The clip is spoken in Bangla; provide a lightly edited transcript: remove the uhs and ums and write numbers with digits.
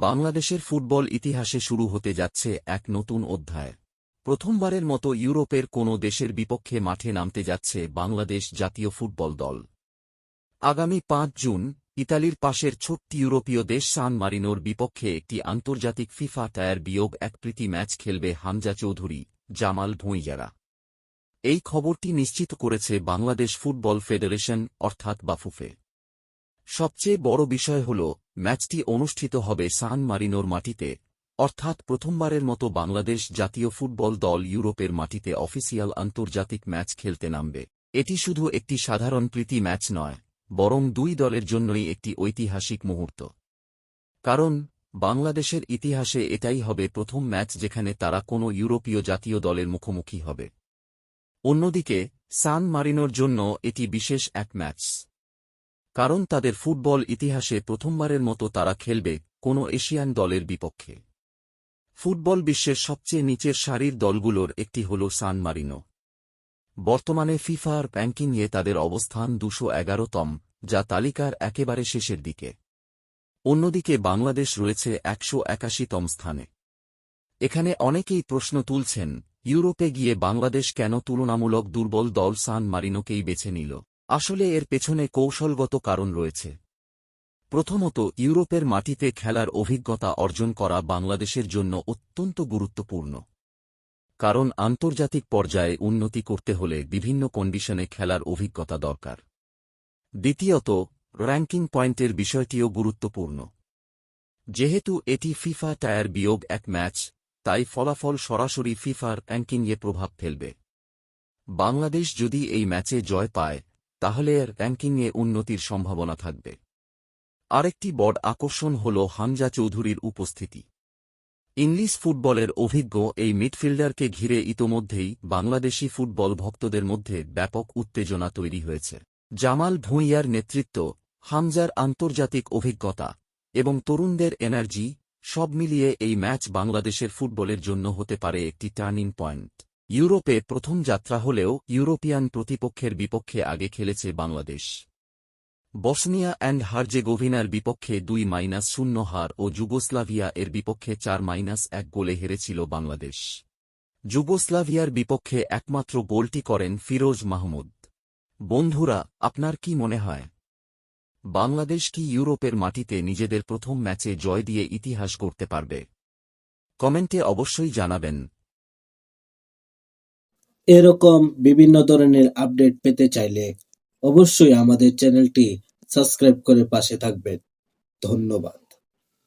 বাংলাদেশের ফুটবল ইতিহাসে শুরু হতে যাচ্ছে এক নতুন অধ্যায়। প্রথমবারের মতো ইউরোপের কোনো দেশের বিপক্ষে মাঠে নামতে যাচ্ছে বাংলাদেশ জাতীয় ফুটবল দল। আগামী ৫ জুন ইতালির পাশের ছোট্ট ইউরোপীয় দেশ সান মারিনোর বিপক্ষে একটি আন্তর্জাতিক ফিফা টায়ার-1 প্রীতি ম্যাচ খেলবে হামজা চৌধুরী, জামাল ভুঁইয়ারা। এই খবরটি নিশ্চিত করেছে বাংলাদেশ ফুটবল ফেডারেশন অর্থাৎ বাফুফে। সবচেয়ে বড় বিষয় হল ম্যাচটি অনুষ্ঠিত হবে সান মারিনোর মাটিতে, অর্থাৎ প্রথমবারের মতো বাংলাদেশ জাতীয় ফুটবল দল ইউরোপের মাটিতে অফিসিয়াল আন্তর্জাতিক ম্যাচ খেলতে নামবে। এটি শুধু একটি সাধারণ প্রীতি ম্যাচ নয়, বরং দুই দলের জন্যই একটি ঐতিহাসিক মুহূর্ত। কারণ বাংলাদেশের ইতিহাসে এটাই হবে প্রথম ম্যাচ যেখানে তারা কোনো ইউরোপীয় জাতীয় দলের মুখোমুখি হবে। অন্যদিকে সান মারিনোর জন্য এটি বিশেষ এক ম্যাচ, কারণ তাদের ফুটবল ইতিহাসে প্রথমবারের মতো তারা খেলবে কোনো এশিয়ান দলের বিপক্ষে। ফুটবল বিশ্বের সবচেয়ে নিচের সারির দলগুলোর একটি হল সান মারিনো। বর্তমানে ফিফার র্যাঙ্কিংয়ে তাদের অবস্থান ২১১তম, যা তালিকার একেবারে শেষের দিকে। অন্যদিকে বাংলাদেশ রয়েছে ১৮১তম স্থানে। এখানে অনেকেই প্রশ্ন তুলছেন, ইউরোপে গিয়ে বাংলাদেশ কেন তুলনামূলক দুর্বল দল সান মারিনোকেই বেছে নিল? আসলে এর পেছনে কৌশলগত কারণ রয়েছে। প্রথমত, ইউরোপের মাটিতে খেলার অভিজ্ঞতা অর্জন করা বাংলাদেশের জন্য অত্যন্ত গুরুত্বপূর্ণ। কারণ আন্তর্জাতিক পর্যায়ে উন্নতি করতে হলে বিভিন্ন কন্ডিশনে খেলার অভিজ্ঞতা দরকার। দ্বিতীয়ত, র্যাঙ্কিং পয়েন্টের বিষয়টিও গুরুত্বপূর্ণ। যেহেতু এটি ফিফা টায়ার-1 ম্যাচ, তাই ফলাফল সরাসরি ফিফার র্যাঙ্কিংয়ে প্রভাব ফেলবে। বাংলাদেশ যদি এই ম্যাচে জয় পায়, তাহলে এর র্যাঙ্কিংয়ে উন্নতির সম্ভাবনা থাকবে। আরেকটি বড় আকর্ষণ হল হামজা চৌধুরীর উপস্থিতি। ইংলিশ ফুটবলের অভিজ্ঞ এই মিডফিল্ডারকে ঘিরে ইতোমধ্যেই বাংলাদেশি ফুটবল ভক্তদের মধ্যে ব্যাপক উত্তেজনা তৈরি হয়েছে। জামাল ভুঁইয়ার নেতৃত্ব, হামজার আন্তর্জাতিক অভিজ্ঞতা এবং তরুণদের এনার্জি, সব মিলিয়ে এই ম্যাচ বাংলাদেশের ফুটবলের জন্য হতে পারে একটি টার্নিং পয়েন্ট। ইউরোপে প্রথম যাত্রা হলেও ইউরোপিয়ান প্রতিপক্ষের বিপক্ষে আগে খেলেছে বাংলাদেশ। বসনিয়া অ্যান্ড হার্জেগোভিনার বিপক্ষে ২-০ হার ও যুগোস্লাভিয়া এর বিপক্ষে ৪-১ গোলে হেরেছিল বাংলাদেশ। যুগোস্লাভিয়ার বিপক্ষে একমাত্র গোলটি করেন ফিরোজ মাহমুদ। বন্ধুরা, আপনার কি মনে হয়, বাংলাদেশ কি ইউরোপের মাটিতে নিজেদের প্রথম ম্যাচে জয় দিয়ে ইতিহাস গড়তে পারবে? কমেন্টে অবশ্যই জানাবেন। এরকম বিভিন্ন ধরনের আপডেট পেতে চাইলে অবশ্যই আমাদের চ্যানেলটি সাবস্ক্রাইব করে পাশে থাকবেন। ধন্যবাদ।